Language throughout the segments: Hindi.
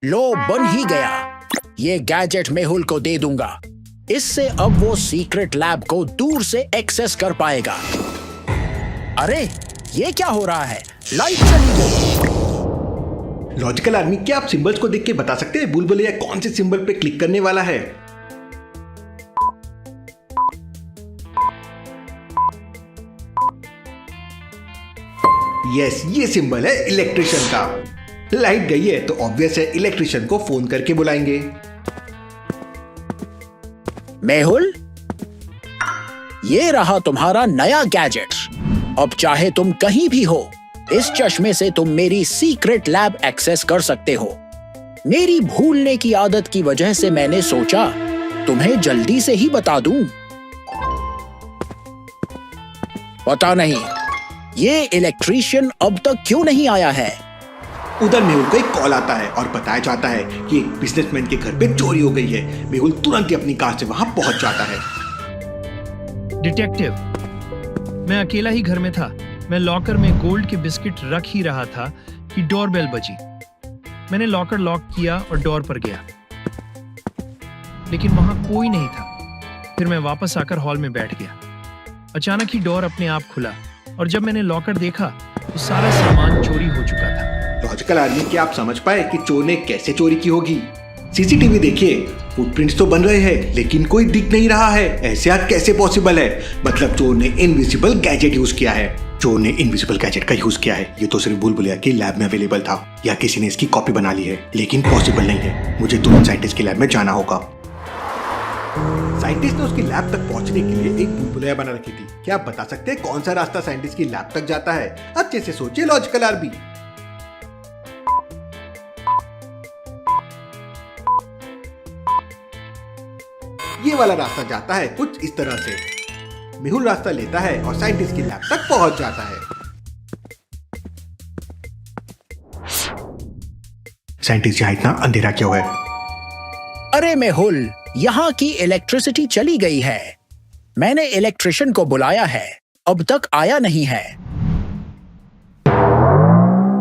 लो, बन ही गया। ये गैजेट मेहुल को दे दूंगा। इससे अब वो सीक्रेट लैब को दूर से एक्सेस कर पाएगा। अरे, ये क्या हो रहा है? लाइट चली गई। लॉजिकल आर्मी, क्या आप सिंबल्स को देख के बता सकते हैं बुलबुलैया कौन से सिंबल पे क्लिक करने वाला है? यस, ये सिंबल है इलेक्ट्रिशियन का। लाइट गई है तो ऑब्वियस है इलेक्ट्रिशियन को फोन करके बुलाएंगे। मेहुल, ये रहा तुम्हारा नया गैजेट। अब चाहे तुम कहीं भी हो, इस चश्मे से तुम मेरी सीक्रेट लैब एक्सेस कर सकते हो। मेरी भूलने की आदत की वजह से मैंने सोचा तुम्हें जल्दी से ही बता दूं। पता नहीं ये इलेक्ट्रिशियन अब तक क्यों नहीं आया है। उधर मेहुल को एक कॉल आता है और बताया जाता है कि एक बिजनेसमैन के घर पे चोरी हो गई है। मेहुल तुरंत ही अपनी कार से वहां पहुंच जाता है। डिटेक्टिव, मैं अकेला ही घर में था। मैं लॉकर में गोल्ड के बिस्किट रख ही रहा था कि डोरबेल बजी। मैंने लॉकर लॉक किया और डोर पर गया, लेकिन वहां कोई नहीं था। फिर मैं वापस आकर हॉल में बैठ गया। अचानक ही डोर अपने आप खुला और जब मैंने लॉकर देखा तो सारा सामान चोरी हो चुका था। लॉजिकल आर्मी, क्या आप समझ पाए कि चोर ने कैसे चोरी की होगी? सीसीटीवी देखिए, फुटप्रिंट्स तो बन रहे हैं लेकिन कोई दिख नहीं रहा है। ऐसा कैसे पॉसिबल है? मतलब चोर ने इनविजिबल गैजेट यूज किया है। चोर ने इनविजिबल गैजेट का यूज किया है। ये तो सिर्फ बुलबुलैया की लैब में अवेलेबल था या किसी ने इसकी कॉपी बना ली है, लेकिन पॉसिबल नहीं है। मुझे तुरंत साइंटिस्ट की लैब में जाना होगा। साइंटिस्ट ने उसकी लैब तक पहुंचने के लिए एक बुलबुलैया बना रखी थी। क्या आप बता सकते हैं कौन सा रास्ता साइंटिस्ट की लैब तक जाता है? अच्छे से सोचिए लॉजिकल आर्मी। ये वाला रास्ता जाता है कुछ इस तरह से। मेहुल रास्ता लेता है और साइंटिस्ट की लैब तक पहुंच जाता है। साइंटिस्ट यहाँ इतना अंधेरा क्यों है? अरे मेहुल, यहाँ की इलेक्ट्रिसिटी चली गई है। मैंने इलेक्ट्रिशियन को बुलाया है, अब तक आया नहीं है।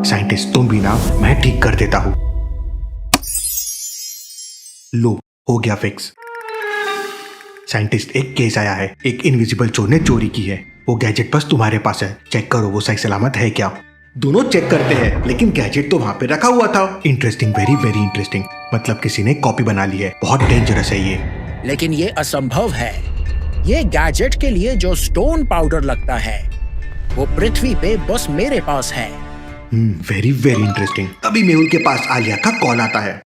साइंटिस्ट, तुम भी ना, मैं ठीक कर देता हूं। लो, हो गया फिक्स। साइंटिस्ट, एक केस आया है। एक इनविजिबल चोर ने चोरी की है। वो गैजेट बस तुम्हारे पास है, चेक करो वो सही सलामत है क्या। दोनों चेक करते हैं लेकिन गैजेट तो वहां पे रखा हुआ था। Interesting, very very interesting. मतलब किसी ने कॉपी बना ली है। बहुत डेंजरस है ये। लेकिन ये असंभव है। ये गैजेट के लिए जो स्टोन पाउडर लगता है वो पृथ्वी पे बस मेरे पास है। Very very interesting. तभी मेहुल के पास आलिया का कॉल आता है।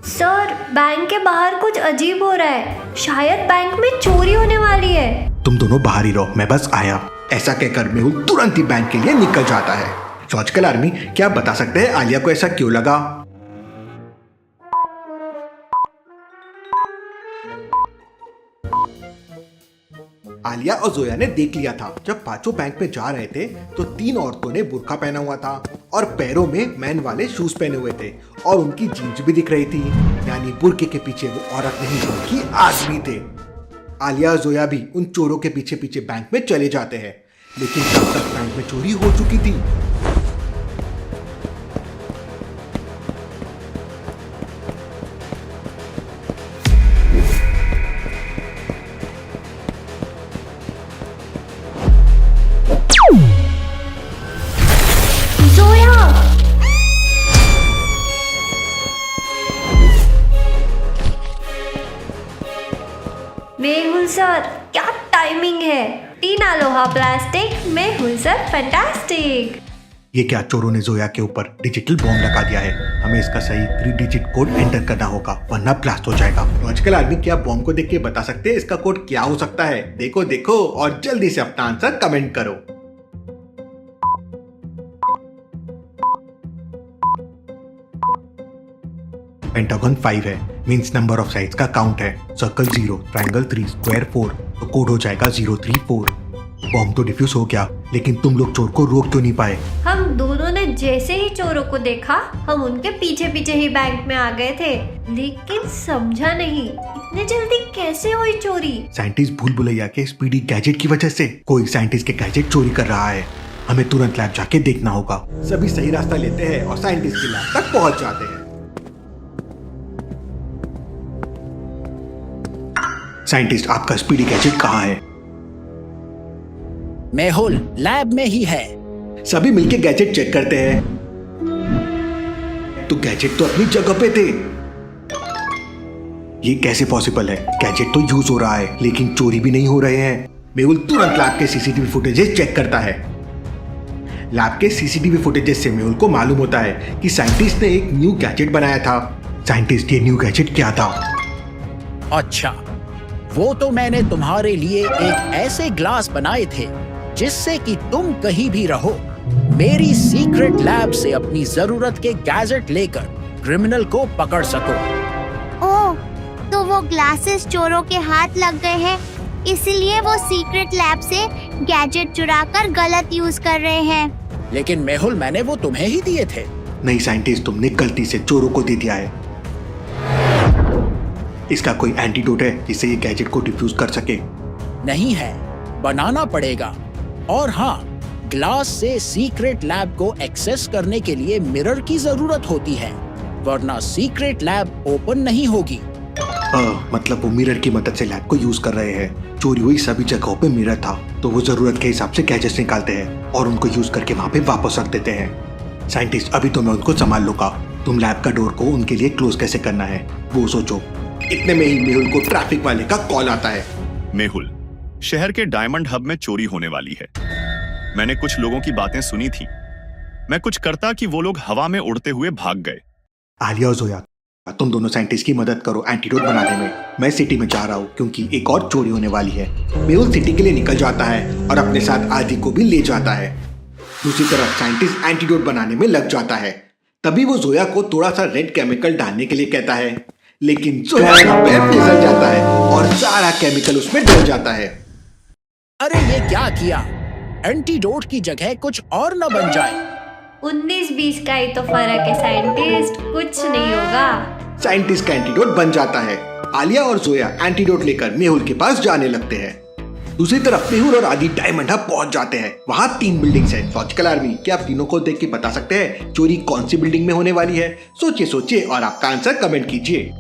सर, बैंक के बाहर कुछ अजीब हो रहा है। शायद बैंक में चोरी होने वाली है। तुम दोनों बाहर ही रहो, मैं बस आया। ऐसा कहकर मेहुल तुरंत ही बैंक के लिए निकल जाता है। लॉजिकल आर्मी, क्या आप बता सकते हैं आलिया को ऐसा क्यों लगा? आलिया और जोया ने देख लिया था। जब पांचों बैंक में जा रहे थे तो तीन औरतों ने बुर्का पहना हुआ था और पैरों में मैन वाले शूज पहने हुए थे और उनकी जीन्स भी दिख रही थी। यानी बुर्के के पीछे वो औरत नहीं बल्कि आदमी थे। आलिया और जोया भी उन चोरों के पीछे पीछे बैंक में चले जाते हैं, लेकिन तब तक बैंक में चोरी हो चुकी थी। मेहुल सर, क्या टाइमिंग है। टीना लोहा प्लास्टिक, मेहुल सर फैंटास्टिक। ये क्या, चोरों ने जोया के ऊपर डिजिटल बॉम्ब लगा दिया है। हमें इसका सही 3 डिजिट कोड एंटर करना होगा वरना ब्लास्ट हो जाएगा। लॉजिकल आदमी, क्या बॉम्ब को देख के बता सकते हैं इसका कोड क्या हो सकता है? देखो देखो और जल्दी से अपना आंसर कमेंट करो। पेंटागन 5 है, मींस नंबर ऑफ साइड्स का काउंट है। सर्कल 0, ट्रायंगल 3, स्क्वायर 4, तो कोड हो जाएगा 034। बॉम्ब तो डिफ्यूज हो गया, लेकिन तुम लोग चोर को रोक क्यों नहीं पाए? हम दोनों ने जैसे ही चोरों को देखा, हम उनके पीछे पीछे ही बैंक में आ गए थे, लेकिन समझा नहीं इतने जल्दी कैसे हुई चोरी। साइंटिस्ट भूलभुलैया के स्पीडी गैजेट की वजह से। कोई साइंटिस्ट के गैजेट चोरी कर रहा है। हमें तुरंत लैब जाके देखना होगा। सभी सही रास्ता लेते हैं और साइंटिस्ट की लैब तक पहुंच जाते हैं। साइंटिस्ट, आपका स्पीडी गैजेट कहाँ है? मेहुल लैब में ही है। सभी मिलके गैजेट चेक करते हैं। तो गैजेट तो अपनी जगह पे थे। ये कैसे पॉसिबल है? गैजेट तो यूज हो रहा है लेकिन चोरी भी नहीं हो रहे हैं। मेहुल तुरंत लैब के सीसीटीवी फुटेजेस चेक करता है। लैब के सीसीटीवी फुटेजेस से मेहुल को मालूम होता है कि साइंटिस्ट ने एक न्यू गैजेट बनाया था। साइंटिस्ट, ये न्यू गैजेट क्या था? अच्छा, वो तो मैंने तुम्हारे लिए एक ऐसे ग्लास बनाए थे जिससे कि तुम कहीं भी रहो मेरी सीक्रेट लैब से अपनी जरूरत के गैजेट लेकर क्रिमिनल को पकड़ सको। ओह, तो वो ग्लासेस चोरों के हाथ लग गए हैं, इसलिए वो सीक्रेट लैब से गैजेट चुराकर गलत यूज कर रहे हैं। लेकिन मेहुल, मैंने वो तुम्हें ही दिए थे। नहीं साइंटिस्ट, तुमने गलती से चोरों को दे दिया है। इसका कोई एंटीडोट है जिससे ये गैजेट को डिफ्यूज कर सके? नहीं है, बनाना पड़ेगा। और हाँ, ग्लास से सीक्रेट लैब को एक्सेस करने के लिए मिरर की जरूरत होती है, वरना सीक्रेट लैब ओपन नहीं होगी। मतलब वो मिरर की मदद से लैब को यूज कर रहे हैं। चोरी हुई सभी जगहों पे मिरर था, तो वो जरूरत के हिसाब से गैजेट्स निकालते हैं और उनको यूज करके वहाँ पे वापस रख देते हैं। साइंटिस्ट, अभी तो मैं उनको संभाल लूंगा। तुम लैब का डोर को उनके लिए क्लोज कैसे करना है वो सोचो। इतने में ही मेहुल को ट्रैफिक वाले का कॉल आता है। मेहुल, शहर के डायमंड हब में चोरी होने वाली है। मैंने कुछ लोगों की बातें सुनी थी। मैं कुछ करता कि वो लोग हवा में उड़ते हुए भाग गए। आलिया और जोया, तुम दोनों साइंटिस्ट की मदद करो एंटीडोट बनाने में। मैं सिटी में जा रहा हूँ क्योंकि एक और चोरी होने वाली है। मेहुल सिटी के लिए निकल जाता है और अपने साथ आदि को भी ले जाता है। दूसरी तरफ साइंटिस्ट एंटीडोट बनाने में लग जाता है। तभी वो जोया को थोड़ा सा रेड केमिकल डालने के लिए कहता है, लेकिन जोया का पैर फिसल जाता है और सारा केमिकल उसमें डल जाता है। अरे ये क्या किया? एंटीडोट की जगह कुछ और न बन जाए। 19-20 का ही तो फर्क है साइंटिस्ट, कुछ नहीं होगा। साइंटिस्ट का एंटीडोट बन जाता है। आलिया और जोया एंटीडोट लेकर मेहुल के पास जाने लगते हैं। दूसरी तरफ मेहुल और आदि डायमंड हब पहुंच जाते हैं। वहाँ 3 बिल्डिंग्स हैं। लॉजिकल आर्मी, क्या आप तीनों को देख के बता सकते हैं चोरी कौन सी बिल्डिंग में होने वाली है? सोचिए और आपका आंसर कमेंट कीजिए।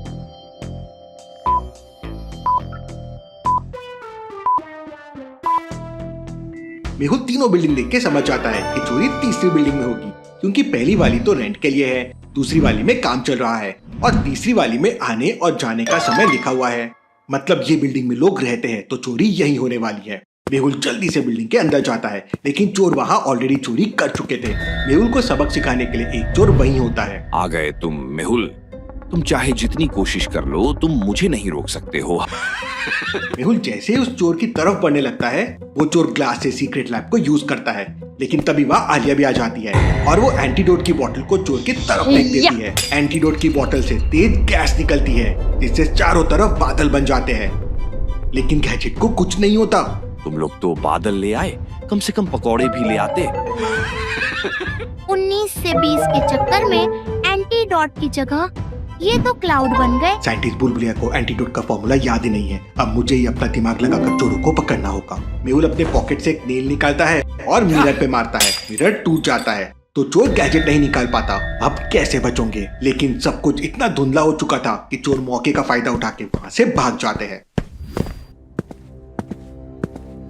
मेहुल तीनों बिल्डिंग देख के समझ जाता है कि चोरी तीसरी बिल्डिंग में होगी, क्योंकि पहली वाली तो रेंट के लिए है, दूसरी वाली में काम चल रहा है और तीसरी वाली में आने और जाने का समय लिखा हुआ है। मतलब ये बिल्डिंग में लोग रहते हैं, तो चोरी यही होने वाली है। मेहुल जल्दी से बिल्डिंग के अंदर जाता है, लेकिन चोर वहाँ ऑलरेडी चोरी कर चुके थे। मेहुल को सबक सिखाने के लिए एक चोर वहीं होता है। आ गए तुम मेहुल, तुम चाहे जितनी कोशिश कर लो तुम मुझे नहीं रोक सकते हो। मेहुल जैसे ही उस चोर की तरफ बढ़ने लगता है, वो चोर ग्लास से सीक्रेट लैब को यूज करता है, लेकिन तभी वहाँ आलिया भी आ जाती है और वो एंटीडोट की बोतल को चोर की तरफ फेंक देती है। एंटीडोट की बोतल से तेज गैस निकलती है, जिससे चारों तरफ बादल बन जाते हैं, लेकिन गैजेट को कुछ नहीं होता। तुम लोग तो बादल ले आए, कम से कम पकौड़े भी ले आते। 19 से 20 के चक्कर में एंटीडोट की जगह ये तो क्लाउड बन गए। साइंटिस्ट बुलबुलिया को एंटीडोट का फॉर्मूला याद ही नहीं है। अब मुझे ही अपना दिमाग लगाकर चोरों को पकड़ना होगा। मेहुल अपने पॉकेट से एक नेल निकालता है और मिरर पे मारता है। मिरर टूट जाता है तो चोर गैजेट नहीं निकाल पाता। अब कैसे बचोगे? लेकिन सब कुछ इतना धुंधला हो चुका था कि चोर मौके का फायदा उठा के वहाँ से भाग जाते हैं।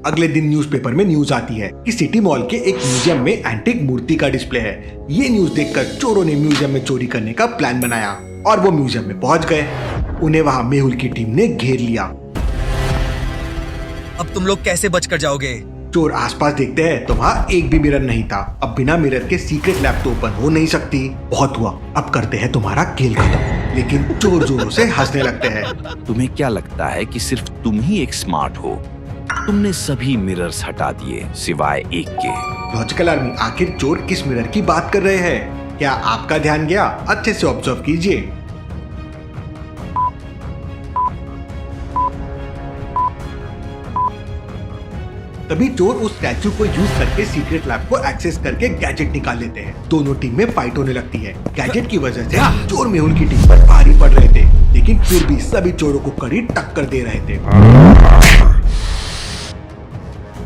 अगले दिन न्यूज़पेपर में न्यूज आती है कि सिटी मॉल के एक म्यूजियम में एंटीक मूर्ति का डिस्प्ले है। ये न्यूज देखकर चोरों ने म्यूजियम में चोरी करने का प्लान बनाया और वो म्यूजियम में पहुंच गए। उन्हें वहां मेहुल की टीम ने घेर लिया। अब तुम लोग कैसे बचकर जाओगे? चोर आसपास देखते हैं तो वहाँ एक भी मिरर नहीं था। अब बिना मिरर के सीक्रेट लैब तो ओपन हो नहीं सकती। बहुत हुआ, अब करते हैं तुम्हारा खेल खत्म। लेकिन चोर जोरों से हंसने लगते हैं। तुम्हें क्या लगता है कि सिर्फ तुम ही एक स्मार्ट हो? तुमने सभी मिरर्स हटा दिए सिवाय एक के। लॉजिकल आर्मी, आखिर चोर किस मिरर की बात कर रहे हैं? क्या आपका ध्यान गया? अच्छे से ऑब्जर्व कीजिए। तभी चोर उस स्टैचू को यूज करके सीक्रेट लैब को एक्सेस करके गैजेट निकाल लेते हैं। दोनों टीम में फाइट होने लगती है। गैजेट की वजह से चोर मेहुल की टीम पर भारी पड़ रहे थे, लेकिन फिर भी सभी चोरों को कड़ी टक्कर दे रहे थे।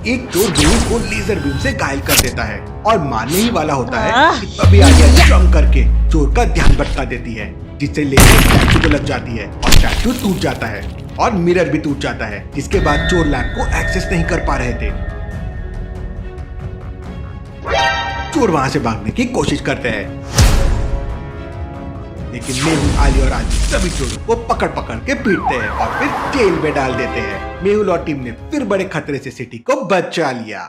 एक चोर मेहुल को लेजर बीम से घायल कर देता है और मारने ही वाला होता है कि तभी आलिया जंप करके चोर का ध्यान भटका देती है, जिससे लेजर स्टैचू को लग जाती है और स्टैचू टूट जाता है और मिरर भी टूट जाता है, जिसके बाद चोर लैब को एक्सेस नहीं कर पा रहे थे। चोर वहां से भागने की कोशिश करते हैं, लेकिन मेहुल, आलिया और आदि सभी चोरों को पकड़ पकड़ के पीटते हैं और फिर जेल में डाल देते हैं। मेहुल और टीम ने फिर बड़े खतरे से सिटी को बचा लिया।